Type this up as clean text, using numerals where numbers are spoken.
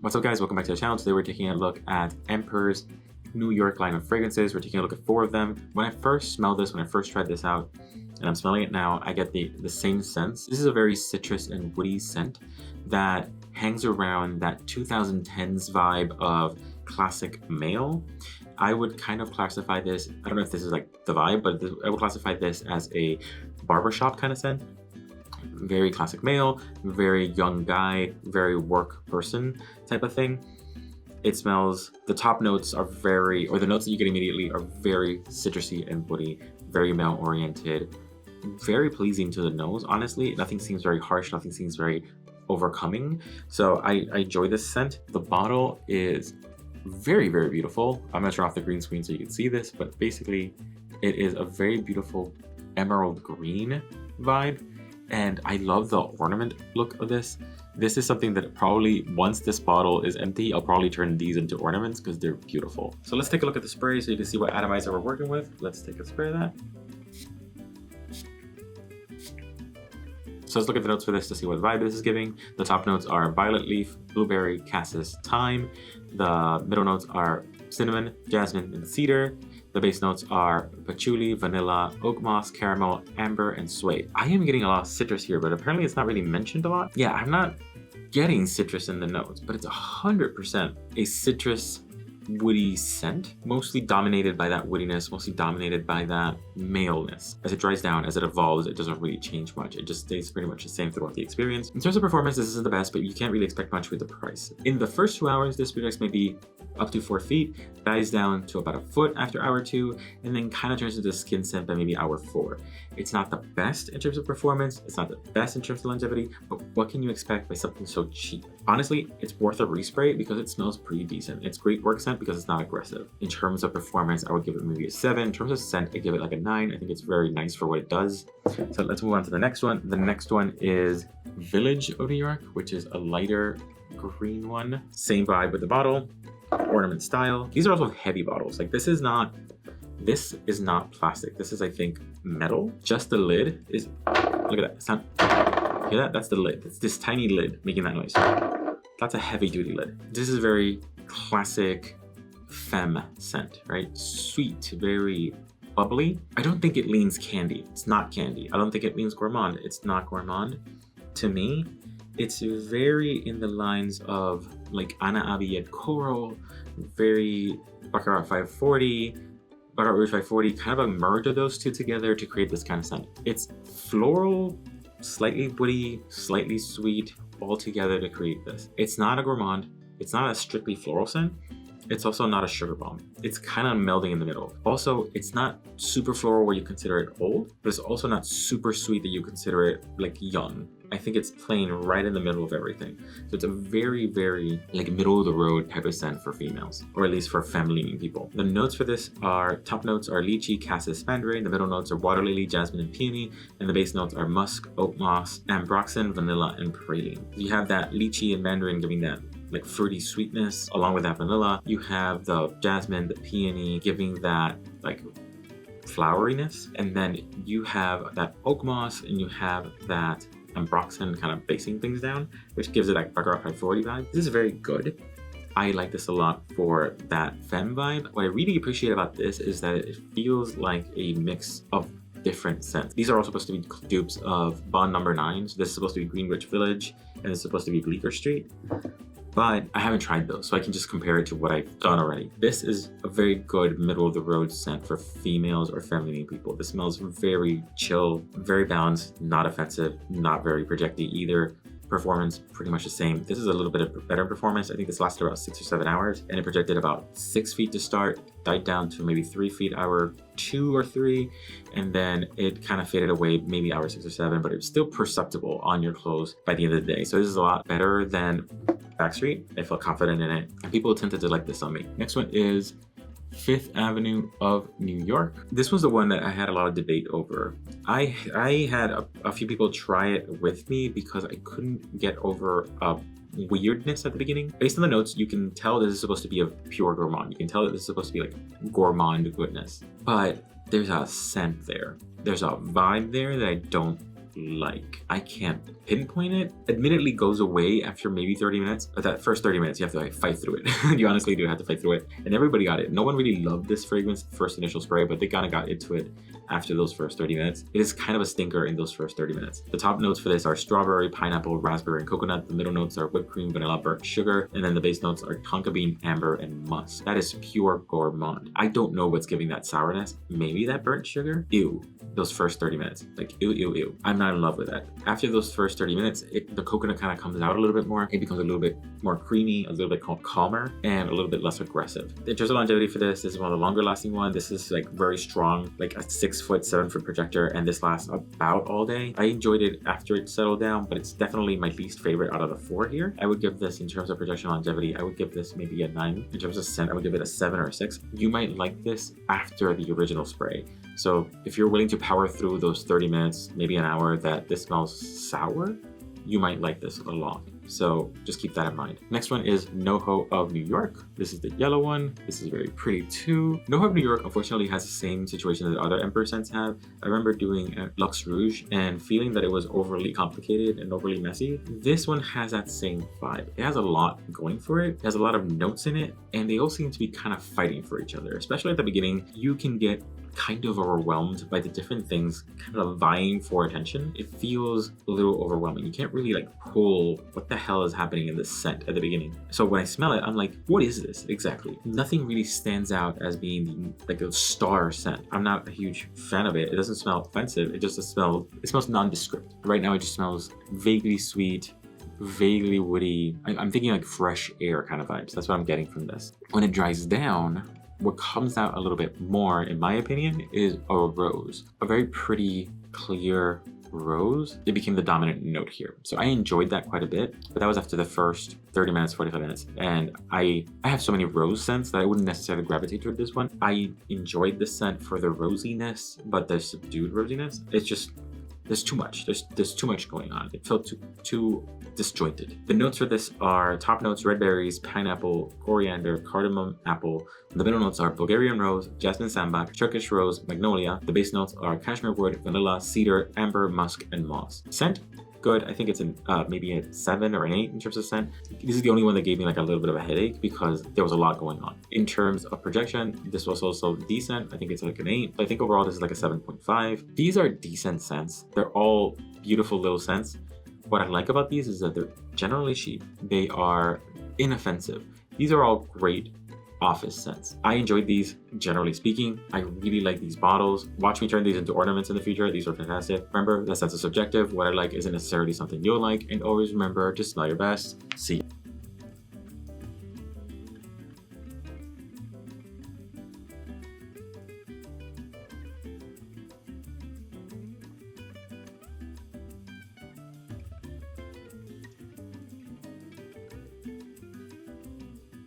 What's up guys, welcome back to the channel. Today we're taking a look at Emper's New York line of fragrances. We're taking a look at 4 of them. When I first smelled this, when I first tried this out, and I'm smelling it now, I get the same sense. This is a very citrus and woody scent that hangs around that 2010s vibe of classic male. I would kind of classify this, I don't know if this is like the vibe, but I would classify this as a barbershop kind of scent. Very classic male, very young guy, very work person type of thing. It smells, the top notes are very, or the notes that you get immediately are very citrusy and woody, very male oriented, very pleasing to the nose. Honestly, nothing seems very harsh, nothing seems very overcoming. So I enjoy this scent. The bottle is very, very beautiful. I'm gonna turn off the green screen so you can see this, but basically it is a very beautiful emerald green vibe. And I love the ornament look of this. This is something that probably, once this bottle is empty, I'll probably turn these into ornaments because they're beautiful. So let's take a look at the spray so you can see what atomizer we're working with. Let's take a spray of that. So let's look at the notes for this to see what vibe this is giving. The top notes are violet leaf, blueberry, cassis, thyme. The middle notes are cinnamon, jasmine, and cedar. The base notes are patchouli, vanilla, oak moss, caramel, amber, and suede. I am getting a lot of citrus here, but apparently it's not really mentioned a lot. Yeah, I'm not getting citrus in the notes, but it's 100% a citrus woody scent, mostly dominated by that woodiness, mostly dominated by that maleness. As it dries down, as it evolves, it doesn't really change much. It just stays pretty much the same throughout the experience. In terms of performance, this isn't the best, but you can't really expect much with the price. In the first 2 hours, this project may be up to 4 feet, dies down to about 1 foot after hour 2, and then kind of turns into a skin scent by maybe hour 4. It's not the best in terms of performance, it's not the best in terms of longevity, but what can you expect by something so cheap? Honestly, it's worth a respray because it smells pretty decent. It's great work scent because it's not aggressive. In terms of performance, I would give it maybe a 7. In terms of scent, I give it like a 9. I think it's very nice for what it does. So let's move on to the next one. The next one is Village of New York, which is a lighter green one. Same vibe with the bottle. Ornament style. These are also heavy bottles. Like this is not plastic. This is, I think, metal. Just the lid is, look at that. It's not, hear that? That's the lid. It's this tiny lid making that noise. That's a heavy duty lid. This is very classic femme scent, right? Sweet, very bubbly. I don't think it leans candy. It's not candy. I don't think it leans gourmand. It's not gourmand. To me, it's very in the lines of like Anna Abiyed Coral, very Baccarat 540, Baccarat Rouge 540, kind of a merge of those two together to create this kind of scent. It's floral, slightly woody, slightly sweet, all together to create this. It's not a gourmand. It's not a strictly floral scent. It's also not a sugar bomb. It's kind of melding in the middle. Also, it's not super floral where you consider it old, but it's also not super sweet that you consider it like young. I think it's playing right in the middle of everything. So it's a very, very like middle of the road type of scent for females, or at least for femme-leaning people. The notes for this are, top notes are lychee, cassis, mandarin. The middle notes are water lily, jasmine, and peony. And the base notes are musk, oak moss, ambroxan, vanilla, and praline. You have that lychee and mandarin giving that like fruity sweetness along with that vanilla. You have the jasmine, the peony giving that like floweriness. And then you have that oak moss and you have that ambroxan kind of basing things down, which gives it like Baccarat 540 vibe. This is very good. I like this a lot for that femme vibe. What I really appreciate about this is that it feels like a mix of different scents. These are all supposed to be dupes of Bond Number 9. So this is supposed to be Greenwich Village and it's supposed to be Bleecker Street. But I haven't tried those, so I can just compare it to what I've done already. This is a very good middle of the road scent for females or feminine people. This smells very chill, very balanced, not offensive, not very projecty either. Performance, pretty much the same. This is a little bit of better performance. I think this lasted about 6 or 7 hours and it projected about 6 feet to start, died down to maybe 3 feet hour 2 or 3, and then it kind of faded away maybe hour 6 or 7, but it was still perceptible on your clothes by the end of the day. So this is a lot better than Backstreet. I felt confident in it and people tended to like this on me. Next one is 5th Avenue of New York. This was the one that I had a lot of debate over. I had a few people try it with me because I couldn't get over weirdness at the beginning. Based on the notes, you can tell this is supposed to be a pure gourmand. You can tell that this is supposed to be like gourmand goodness, but there's a scent there. There's a vibe there that I don't like. I can't pinpoint it. Admittedly goes away after maybe 30 minutes, but that first 30 minutes you have to like fight through it. You honestly do have to fight through it, and everybody got it. No one really loved this fragrance first initial spray, but they kind of got into it after those first 30 minutes. It is kind of a stinker in those first 30 minutes. The top notes for this are strawberry, pineapple, raspberry, and coconut. The middle notes are whipped cream, vanilla, burnt sugar, and then the base notes are tonka bean, amber, and musk. That is pure gourmand. I don't know what's giving that sourness. Maybe that burnt sugar? Ew. Those first 30 minutes. Like, ew, ew, ew. I'm not in love with that. After those first 30 minutes, the coconut kind of comes out a little bit more. It becomes a little bit more creamy, a little bit calmer, and a little bit less aggressive. In terms of longevity for this is one of the longer lasting one. This is like very strong, like a 6 foot, 7 foot projector, and this lasts about all day. I enjoyed it after it settled down, but it's definitely my least favorite out of the 4 here. I would give this, in terms of projection longevity, I would give this maybe a 9. In terms of scent, I would give it a 7 or a 6. You might like this after the original spray. So if you're willing to power through those 30 minutes, maybe an hour that this smells sour, you might like this a lot. So just keep that in mind. Next one is Noho of New York. This is the yellow one. This is very pretty too. Noho of New York unfortunately has the same situation that other Emper scents have. I remember doing Luxe Rouge and feeling that it was overly complicated and overly messy. This one has that same vibe. It has a lot going for it. It has a lot of notes in it, and they all seem to be kind of fighting for each other. Especially at the beginning, you can get kind of overwhelmed by the different things kind of vying for attention. It feels a little overwhelming. You can't really like pull what the hell is happening in this scent at the beginning. So when I smell it, I'm like, what is this exactly? Nothing really stands out as being like a star scent. I'm not a huge fan of it. It doesn't smell offensive. It smells nondescript. Right now it just smells vaguely sweet, vaguely woody. I'm thinking like fresh air kind of vibes. That's what I'm getting from this. When it dries down, what comes out a little bit more, in my opinion, is a rose. A very pretty, clear rose. It became the dominant note here. So I enjoyed that quite a bit, but that was after the first 30 minutes, 45 minutes. And I have so many rose scents that I wouldn't necessarily gravitate toward this one. I enjoyed the scent for the rosiness, but the subdued rosiness, it's just, there's too much. There's too much going on. It felt too disjointed. The notes for this are top notes, red berries, pineapple, coriander, cardamom, apple. The middle notes are Bulgarian rose, jasmine sambac, Turkish rose, magnolia. The base notes are cashmere wood, vanilla, cedar, amber, musk, and moss. Scent, good. I think it's maybe a 7 or an 8 in terms of scent. This is the only one that gave me like a little bit of a headache because there was a lot going on. In terms of projection, this was also decent. I think it's like an 8. I think overall this is like a 7.5. These are decent scents. They're all beautiful little scents. What I like about these is that they're generally cheap. They are inoffensive. These are all great office scents. I enjoyed these, generally speaking. I really like these bottles. Watch me turn these into ornaments in the future. These are fantastic. Remember, that sense is subjective. What I like isn't necessarily something you'll like. And always remember to smell your best. See you.